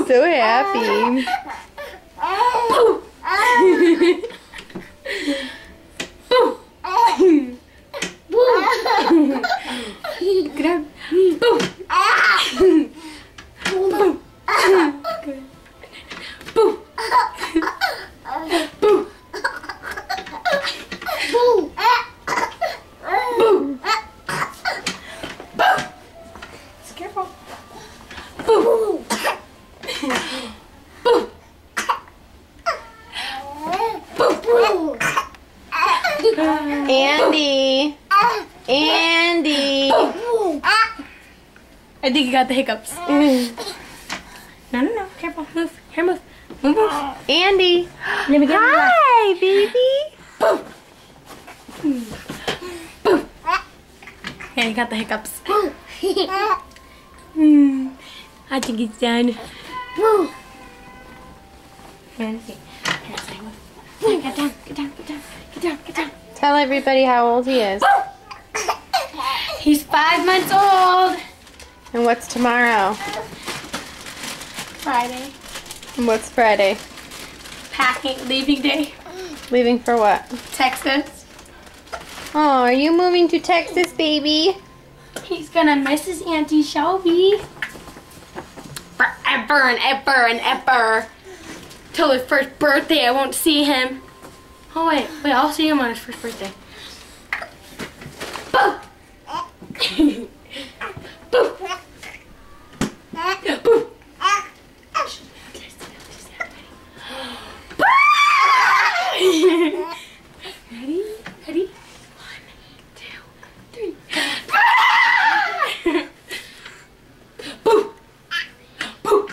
So happy. Grab. Careful. Andy. Andy. I think you got the hiccups. No. Careful. Move. Here, move. Move. Andy. Let me get Hi, baby. Yeah, you got the hiccups. I think it's done. Get down. Tell everybody how old he is. He's 5 months old. And what's tomorrow? Friday. And what's Friday? Leaving day. Leaving for what? Texas. Oh, are you moving to Texas, baby? He's gonna miss his Auntie Shelby. Forever and ever and ever. Till his first birthday, I won't see him. Oh wait, I'll see him on his first birthday. Boo! Boo! Boo! Ready? Ready? 1, 2, 3. Boo! Boo! Boo!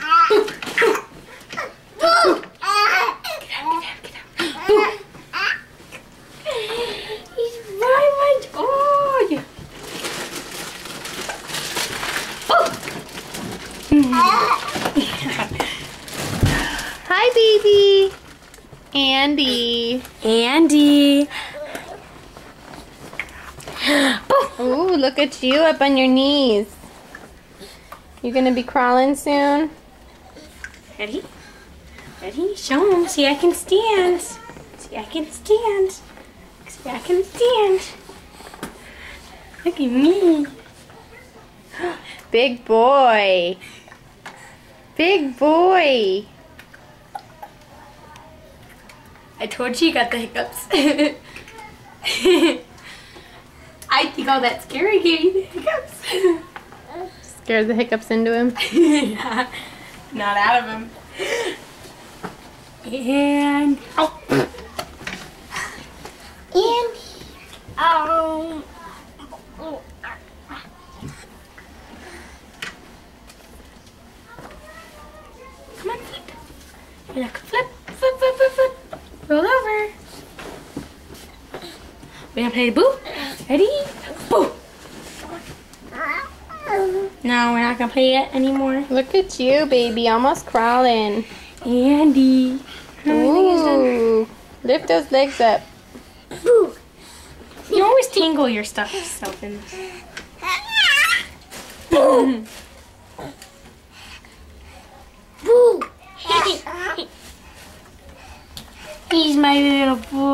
Boo! Get out. Boo! He's 5 months old. Hi, baby. Andy. Andy. Ooh, look at you up on your knees. You gonna be crawling soon? Ready? Ready? Show him. See, I can stand. See, I can stand. See, I can stand. Look at me. Big boy. Big boy. I told you got the hiccups. I think all that scary gave you the hiccups. Scared the hiccups into him. Yeah, not out of him. And oh, and oh. Come on, flip. You're like flip. Roll over. We're gonna play the boo. Ready? Boo. No, we're not gonna play it anymore. Look at you, baby. Almost crawling. Andy. Ooh. Lift those legs up. Boo. You always tangle your stuff in this. Boo. Boo. He's my little boy.